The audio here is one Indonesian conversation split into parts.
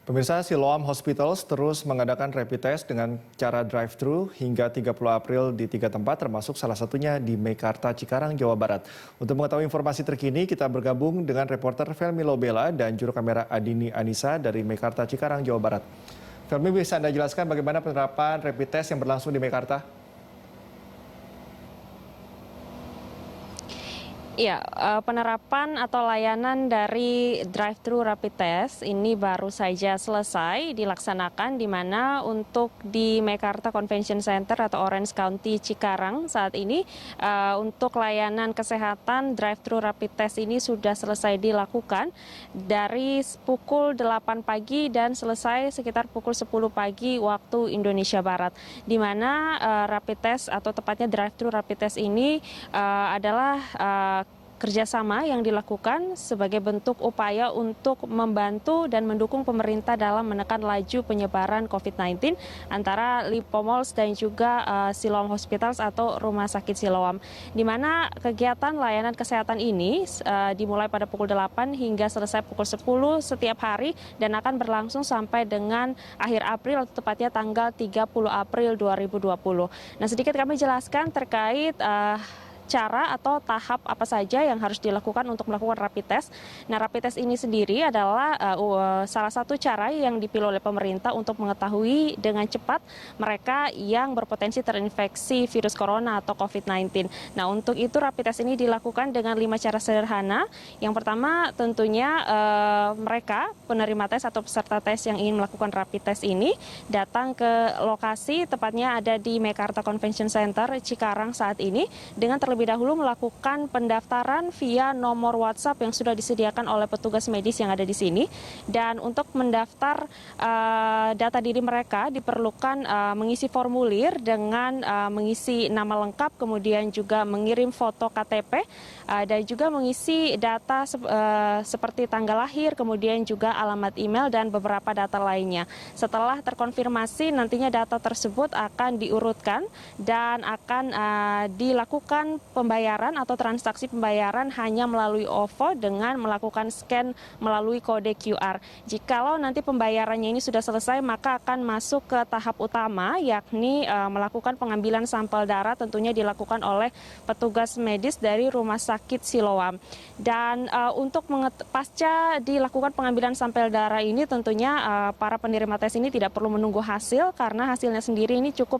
Pemirsa, Siloam Hospitals terus mengadakan rapid test dengan cara drive-thru hingga 30 April di 3 tempat, termasuk salah satunya di Meikarta, Cikarang, Jawa Barat. Untuk mengetahui informasi terkini, kita bergabung dengan reporter Felmi Lobela dan juru kamera Adini Anissa dari Meikarta, Cikarang, Jawa Barat. Felmi, bisa Anda jelaskan bagaimana penerapan rapid test yang berlangsung di Meikarta? Iya, penerapan atau layanan dari drive-thru rapid test ini baru saja selesai dilaksanakan, di mana untuk di Meikarta Convention Center atau Orange County Cikarang saat ini untuk layanan kesehatan drive-thru rapid test ini sudah selesai dilakukan dari pukul 8 pagi dan selesai sekitar pukul 10 pagi waktu Indonesia Barat, di mana rapid test atau tepatnya drive-thru rapid test ini adalah kerjasama yang dilakukan sebagai bentuk upaya untuk membantu dan mendukung pemerintah dalam menekan laju penyebaran COVID-19 antara Lipo Malls dan juga Siloam Hospitals atau Rumah Sakit Siloam, di mana kegiatan layanan kesehatan ini dimulai pada pukul 8 hingga selesai pukul 10 setiap hari dan akan berlangsung sampai dengan akhir April atau tepatnya tanggal 30 April 2020. Nah, sedikit kami jelaskan terkait cara atau tahap apa saja yang harus dilakukan untuk melakukan rapid test. Nah, rapid test ini sendiri adalah salah satu cara yang dipilih oleh pemerintah untuk mengetahui dengan cepat mereka yang berpotensi terinfeksi virus corona atau COVID-19. Nah, untuk itu rapid test ini dilakukan dengan 5 cara sederhana. Yang pertama tentunya mereka penerima tes atau peserta tes yang ingin melakukan rapid test ini datang ke lokasi, tepatnya ada di Meikarta Convention Center Cikarang saat ini, dengan terlebih dahulu melakukan pendaftaran via nomor WhatsApp yang sudah disediakan oleh petugas medis yang ada di sini. Dan untuk mendaftar data diri mereka diperlukan mengisi formulir dengan mengisi nama lengkap, kemudian juga mengirim foto KTP dan juga mengisi data seperti tanggal lahir, kemudian juga alamat email dan beberapa data lainnya. Setelah terkonfirmasi, nantinya data tersebut akan diurutkan dan akan dilakukan pembayaran atau transaksi pembayaran hanya melalui OVO dengan melakukan scan melalui kode QR. Jikalau nanti pembayarannya ini sudah selesai, maka akan masuk ke tahap utama, yakni melakukan pengambilan sampel darah, tentunya dilakukan oleh petugas medis dari Rumah Sakit Siloam. Dan untuk pasca dilakukan pengambilan sampel darah ini, tentunya para penerima tes ini tidak perlu menunggu hasil, karena hasilnya sendiri ini cukup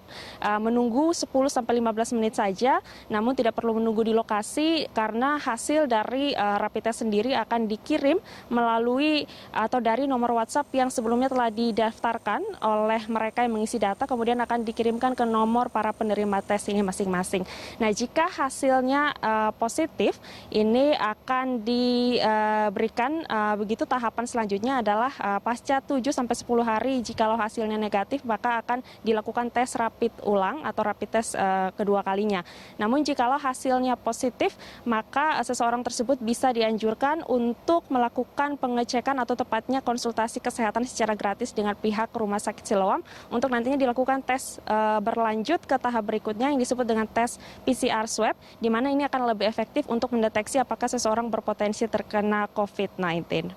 menunggu 10-15 menit saja, namun tidak perlu menunggu di lokasi karena hasil dari rapid test sendiri akan dikirim melalui atau dari nomor WhatsApp yang sebelumnya telah didaftarkan oleh mereka yang mengisi data, kemudian akan dikirimkan ke nomor para penerima tes ini masing-masing. Nah, jika hasilnya positif, ini akan diberikan begitu tahapan selanjutnya adalah pasca 7-10 hari, jikalau hasilnya negatif maka akan dilakukan tes rapid ulang atau rapid test kedua kalinya. Namun jikalau hasilnya positif, maka seseorang tersebut bisa dianjurkan untuk melakukan pengecekan atau tepatnya konsultasi kesehatan secara gratis dengan pihak Rumah Sakit Siloam untuk nantinya dilakukan tes berlanjut ke tahap berikutnya yang disebut dengan tes PCR swab, di mana ini akan lebih efektif untuk mendeteksi apakah seseorang berpotensi terkena COVID-19.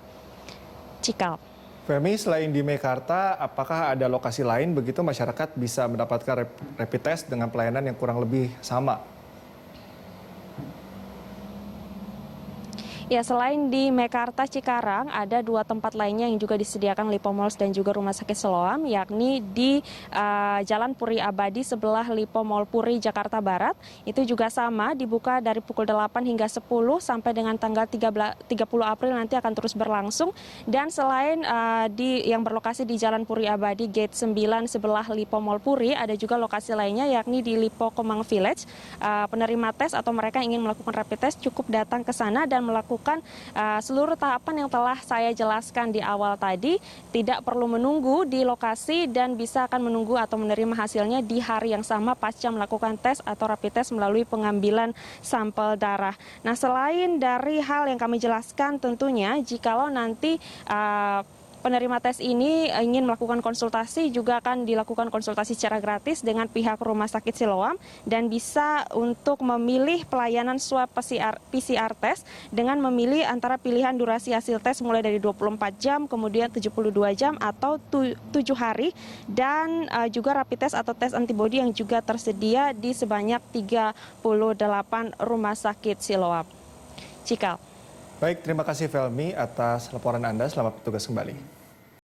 Cikal. Femi, selain di Meikarta, apakah ada lokasi lain begitu masyarakat bisa mendapatkan rapid test dengan pelayanan yang kurang lebih sama? Ya, selain di Meikarta Cikarang, ada 2 tempat lainnya yang juga disediakan Lipo Malls dan juga Rumah Sakit Siloam, yakni di Jalan Puri Abadi sebelah Lipo Mall Puri, Jakarta Barat. Itu juga sama, dibuka dari pukul 8 hingga 10 sampai dengan tanggal 30 April nanti akan terus berlangsung. Dan selain yang berlokasi di Jalan Puri Abadi Gate 9 sebelah Lipo Mall Puri, ada juga lokasi lainnya yakni di Lipo Kemang Village. Penerima tes atau mereka yang ingin melakukan rapid test cukup datang ke sana dan melakukan seluruh tahapan yang telah saya jelaskan di awal tadi, tidak perlu menunggu di lokasi dan bisa akan menunggu atau menerima hasilnya di hari yang sama pasca melakukan tes atau rapid test melalui pengambilan sampel darah. Nah, selain dari hal yang kami jelaskan, tentunya jikalau nanti penerima tes ini ingin melakukan konsultasi, juga akan dilakukan konsultasi secara gratis dengan pihak Rumah Sakit Siloam dan bisa untuk memilih pelayanan swab PCR tes dengan memilih antara pilihan durasi hasil tes mulai dari 24 jam, kemudian 72 jam atau 7 hari, dan juga rapid test atau tes antibodi yang juga tersedia di sebanyak 38 rumah sakit Siloam. Cikal. Baik, terima kasih Velmi atas laporan Anda. Selamat bertugas kembali.